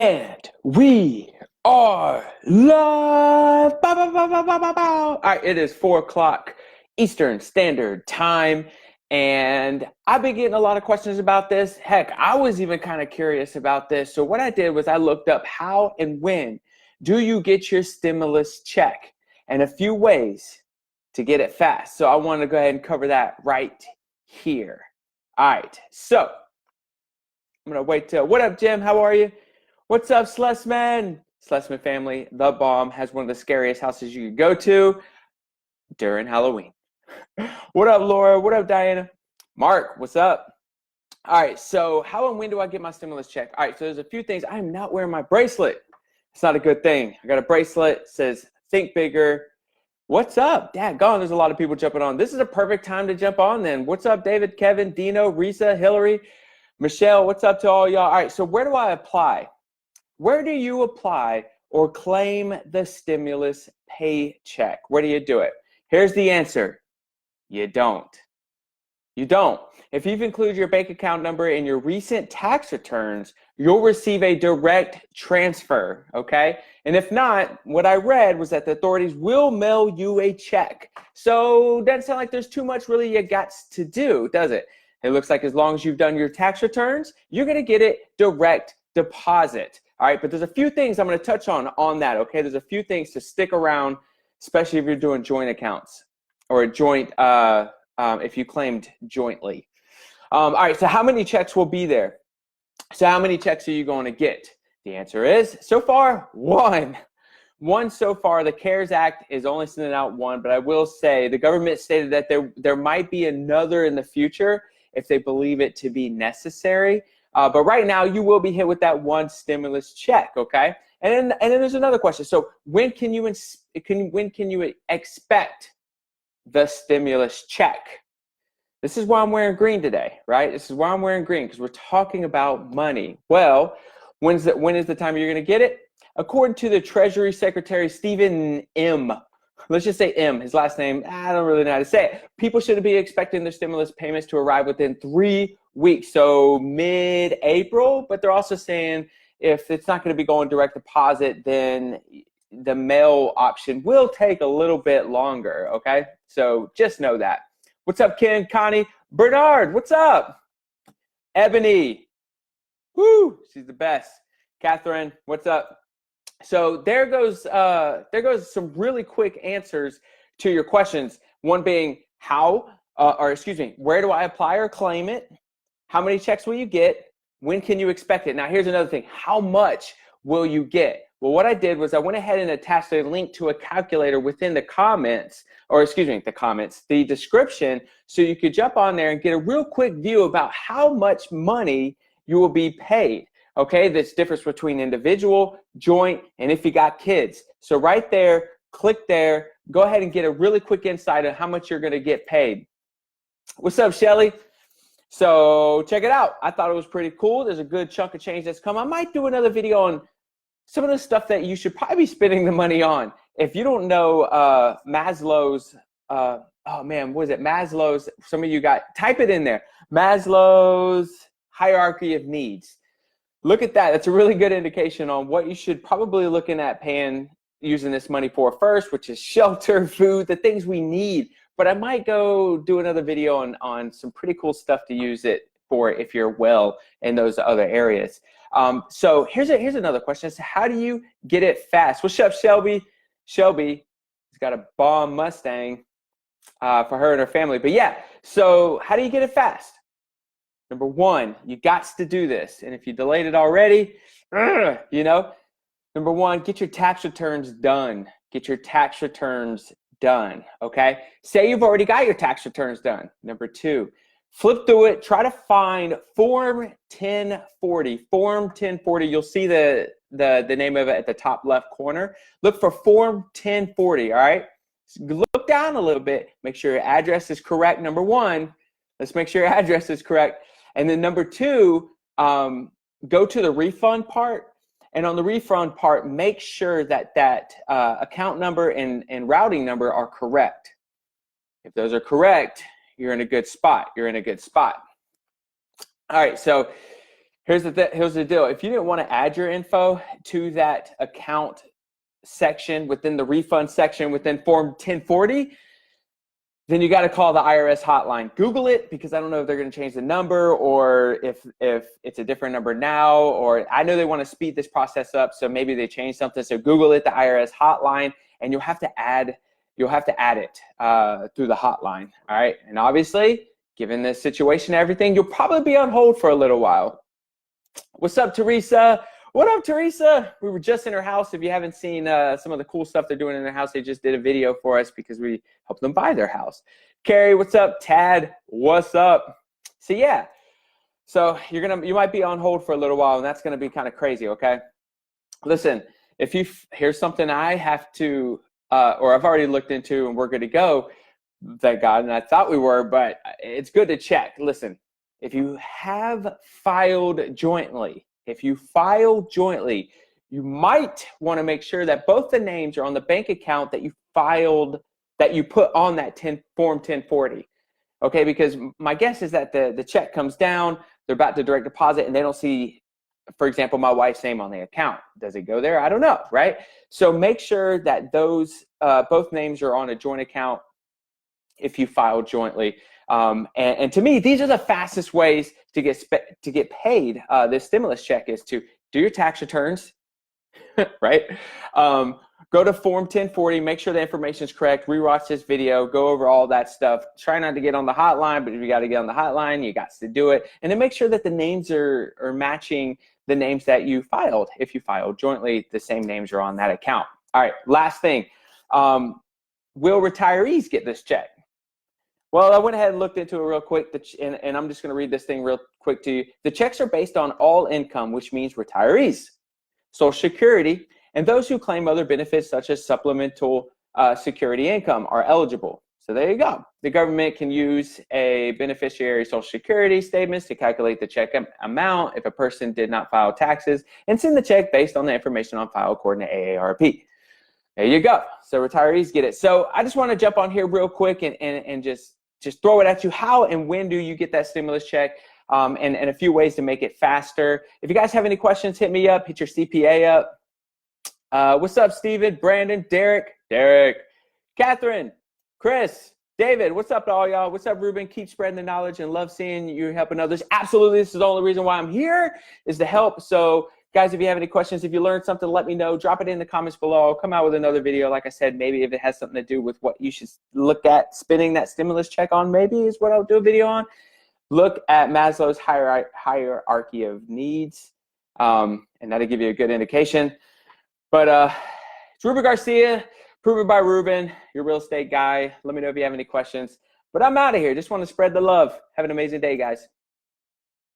And we are live. Bow, bow, bow, bow, bow, bow, bow. All right, it is 4 o'clock Eastern Standard Time. And I've been getting a lot of questions about this. Heck, I was even kind of curious about this. So what I did was I looked up how and when do you get your stimulus check and a few ways to get it fast. So I want to go ahead and cover that right here. All right, so I'm going to wait till, what up, Jim? How are you? What's up, Slessman? Slessman family, the bomb has one of the scariest houses you could go to during Halloween. What up, Laura? What up, Diana? Mark, what's up? All right, so how and when do I get my stimulus check? All right, so there's a few things. I'm not wearing my bracelet. It's not a good thing. I got a bracelet, says think bigger. What's up? Daggone, there's a lot of people jumping on. This is a perfect time to jump on then. What's up, David, Kevin, Dino, Risa, Hillary, Michelle? What's up to all y'all? All right, so where do I apply? Where do you apply or claim the stimulus paycheck? Where do you do it? Here's the answer. You don't. You don't. If you've included your bank account number in your recent tax returns, you'll receive a direct transfer, okay? And if not, what I read was that the authorities will mail you a check. So doesn't sound like there's too much really you got to do, does it? It looks like as long as you've done your tax returns, you're gonna get it direct deposit. All right, but there's a few things I'm going to touch on that, okay? There's a few things to stick around, especially if you're doing joint accounts or a joint, if you claimed jointly. All right, so how many checks will be there? So how many checks are you going to get? The answer is, so far, one. One so far. The CARES Act is only sending out one, but I will say the government stated that there might be another in the future if they believe it to be necessary. But right now, you will be hit with that one stimulus check, okay? And then there's another question. So when can you expect the stimulus check? This is why I'm wearing green today, right? This is why I'm wearing green, because we're talking about money. Well, when is the time you're going to get it? According to the Treasury Secretary, Stephen M., let's just say M, his last name, I don't really know how to say it. People should be expecting their stimulus payments to arrive within 3 weeks, so mid-April, but they're also saying if it's not going to be going direct deposit, then the mail option will take a little bit longer, okay? So just know that. What's up, Ken, Connie? Bernard, what's up? Ebony, woo, she's the best. Catherine, what's up? So there goes some really quick answers to your questions. One being where do I apply or claim it? How many checks will you get? When can you expect it? Now here's another thing. How much will you get? Well, what I did was I went ahead and attached a link to a calculator within the the description, so you could jump on there and get a real quick view about how much money you will be paid. Okay, this differs between individual, joint, and if you got kids. So right there, click there, go ahead and get a really quick insight on how much you're gonna get paid. What's up, Shelly? So check it out. I thought it was pretty cool. There's a good chunk of change that's come. I might do another video on some of the stuff that you should probably be spending the money on. If you don't know Maslow's, oh man, what is it? Maslow's, some of you got, type it in there. Maslow's hierarchy of needs. Look at that. That's a really good indication on what you should probably looking at paying, using this money for first, which is shelter, food, the things we need. But I might go do another video on some pretty cool stuff to use it for if you're well in those other areas. So here's another question. So how do you get it fast? What's up, Shelby? Shelby's got a bomb Mustang for her and her family. But yeah, so how do you get it fast? Number one, you got to do this. And if you delayed it already, number one, get your tax returns done. Get your tax returns done, okay? Say you've already got your tax returns done. Number two, flip through it. Try to find Form 1040. Form 1040, you'll see the name of it at the top left corner. Look for Form 1040, all right? Look down a little bit. Make sure your address is correct. Number one, let's make sure your address is correct. And then number two, go to the refund part. And on the refund part, make sure that account number and routing number are correct. If those are correct, you're in a good spot. You're in a good spot. All right, so Here's the deal. If you didn't want to add your info to that account section within the refund section within Form 1040, then you got to call the IRS hotline. Google it, because I don't know if they're going to change the number or if it's a different number now, or I know they want to speed this process up, so maybe they changed something. So Google it, the IRS hotline, and you'll have to add it through the hotline. All right. And obviously, given this situation and everything, you'll probably be on hold for a little while. What's up, Teresa? What up, Teresa? We were just in her house. If you haven't seen some of the cool stuff they're doing in their house, they just did a video for us because we helped them buy their house. Carrie, what's up? Tad, what's up? So yeah, so you might be on hold for a little while, and that's gonna be kind of crazy. Okay, listen, here's something I have to, or I've already looked into, and we're good to go. Thank God, and I thought we were, but it's good to check. Listen, if you have filed jointly. If you file jointly, you might want to make sure that both the names are on the bank account that you filed, that you put on that Form 1040. Okay, because my guess is that the check comes down, they're about to direct deposit, and they don't see, for example, my wife's name on the account. Does it go there? I don't know, right? So make sure that those both names are on a joint account if you file jointly. And to me, these are the fastest ways to get paid. This stimulus check is to do your tax returns, right? Go to Form 1040, make sure the information is correct, rewatch this video, go over all that stuff. Try not to get on the hotline, but if you got to get on the hotline, you got to do it. And then make sure that the names are matching the names that you filed. If you filed jointly, the same names are on that account. All right, last thing. Will retirees get this check? Well, I went ahead and looked into it real quick, and I'm just going to read this thing real quick to you. The checks are based on all income, which means retirees, Social Security, and those who claim other benefits such as supplemental security income are eligible. So there you go. The government can use a beneficiary's Social Security statements to calculate the check amount if a person did not file taxes and send the check based on the information on file according to AARP. There you go. So retirees get it. So I just want to jump on here real quick and just throw it at you. How and when do you get that stimulus check? And a few ways to make it faster. If you guys have any questions, hit me up. Hit your CPA up. What's up, Steven, Brandon, Derek, Catherine, Chris, David, what's up to all y'all? What's up, Ruben? Keep spreading the knowledge and love seeing you helping others. Absolutely, this is the only reason why I'm here, is to help. So guys, if you have any questions, if you learned something, let me know. Drop it in the comments below. I'll come out with another video. Like I said, maybe if it has something to do with what you should look at spending that stimulus check on, maybe is what I'll do a video on. Look at Maslow's hierarchy of needs, and that'll give you a good indication. But it's Ruben Garcia, Proven by Ruben, your real estate guy. Let me know if you have any questions. But I'm out of here. Just want to spread the love. Have an amazing day, guys.